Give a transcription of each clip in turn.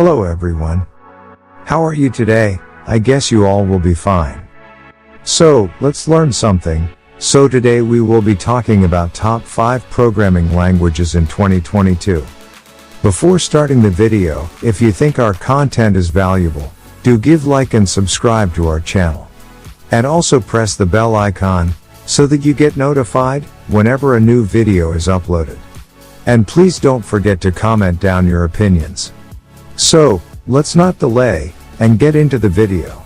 Hello everyone. How are you today? I guess you all will be fine. So, let's learn something. So today we will be talking about top 5 programming languages in 2022. Before starting the video, if you think our content is valuable, do give like and subscribe to our channel. And also press the bell icon, so that you get notified whenever a new video is uploaded. And please don't forget to comment down your opinions. So, let's not delay, and get into the video.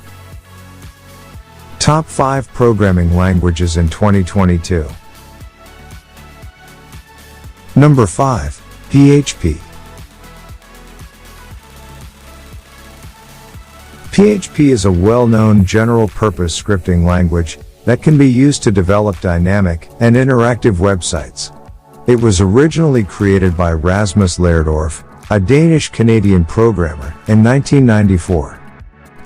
Top 5 programming languages in 2022. Number 5. PHP. PHP is a well-known general-purpose scripting language that can be used to develop dynamic and interactive websites. It was originally created by Rasmus Lærdorf, a Danish-Canadian programmer, in 1994.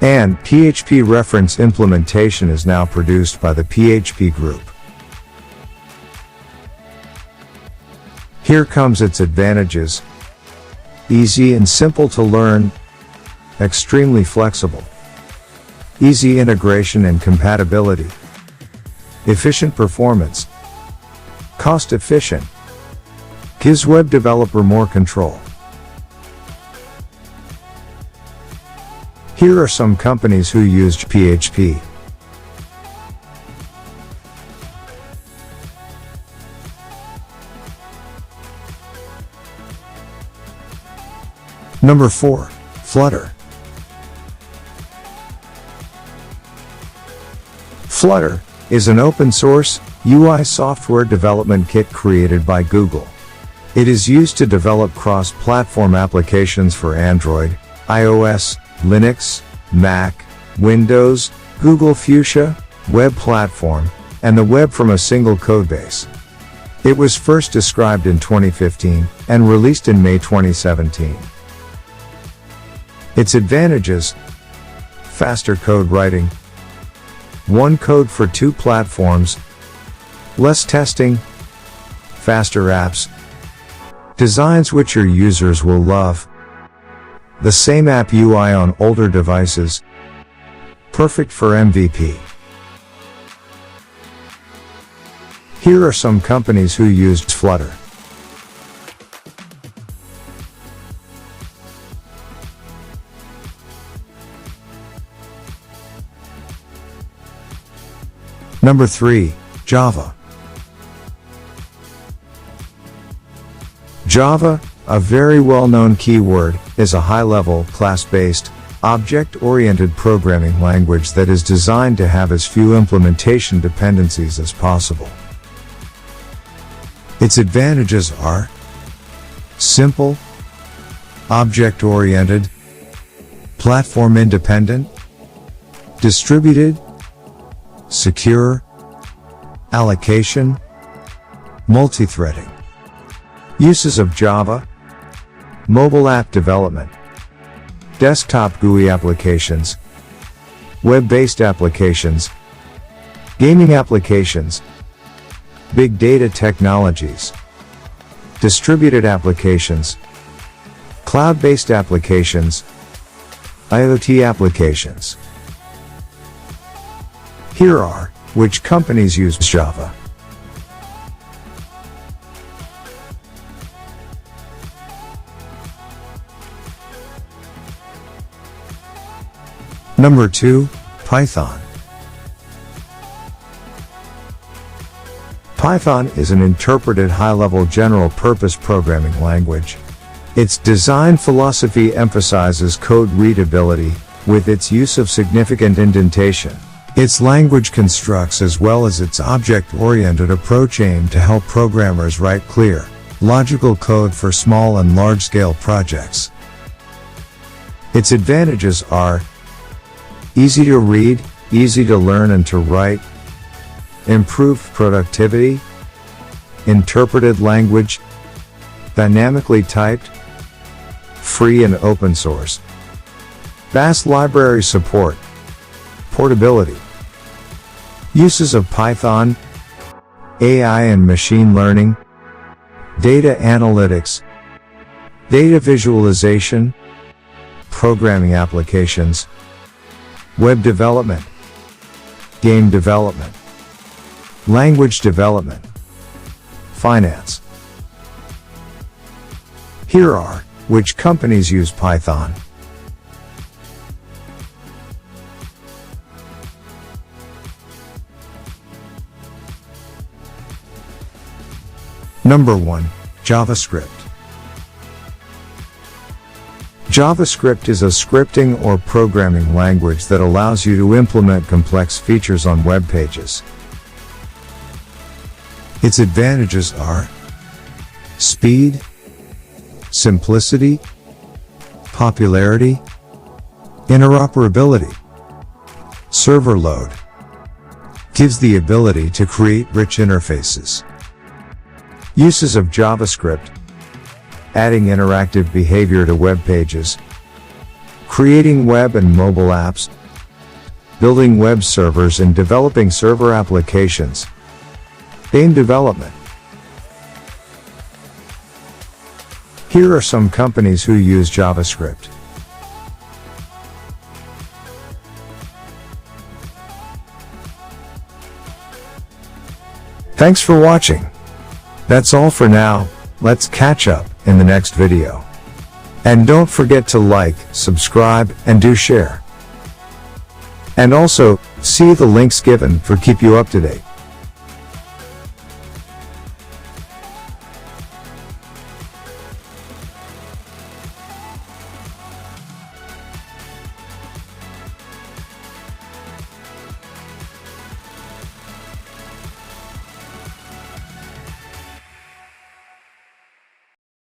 And PHP reference implementation is now produced by the PHP Group. Here comes its advantages. Easy and simple to learn. Extremely flexible. Easy integration and compatibility. Efficient performance. Cost efficient. Gives web developer more control. Here are some companies who used PHP. Number 4. Flutter. Flutter is an open-source UI software development kit created by Google. It is used to develop cross-platform applications for Android, iOS, Linux, Mac, Windows, Google Fuchsia, web platform, and the web from a single codebase. It was first described in 2015 and released in May 2017. Its advantages: faster code writing, one code for 2 platforms, less testing, faster apps, designs which your users will love, the same app UI on older devices, perfect for MVP. Here are some companies who used Flutter. Number 3. Java. Java, a very well-known keyword, is a high-level, class-based, object-oriented programming language that is designed to have as few implementation dependencies as possible. Its advantages are simple, object-oriented, platform-independent, distributed, secure, allocation, multi-threading. Uses of Java: mobile app development, desktop GUI applications, web-based applications, gaming applications, big data technologies, distributed applications, cloud-based applications, IoT applications. Here are which companies use Java. Number 2. Python. Python is an interpreted high-level general-purpose programming language. Its design philosophy emphasizes code readability, with its use of significant indentation. Its language constructs as well as its object-oriented approach aim to help programmers write clear, logical code for small and large-scale projects. Its advantages are easy to read, easy to learn and to write, improved productivity, interpreted language, dynamically typed, free and open source, vast library support, portability. Uses of Python: AI and machine learning, data analytics, data visualization, programming applications, web development, game development, language development, finance. Here are which companies use Python. Number 1. JavaScript. JavaScript is a scripting or programming language that allows you to implement complex features on web pages. Its advantages are speed, simplicity, popularity, interoperability, server load. Gives the ability to create rich interfaces. Uses of JavaScript: adding interactive behavior to web pages, creating web and mobile apps, building web servers and developing server applications, game development. Here are some companies who use JavaScript. Thanks for watching. That's all for now. Let's catch up in the next video. And don't forget to like, subscribe, and do share. And also, see the links given for keep you up to date.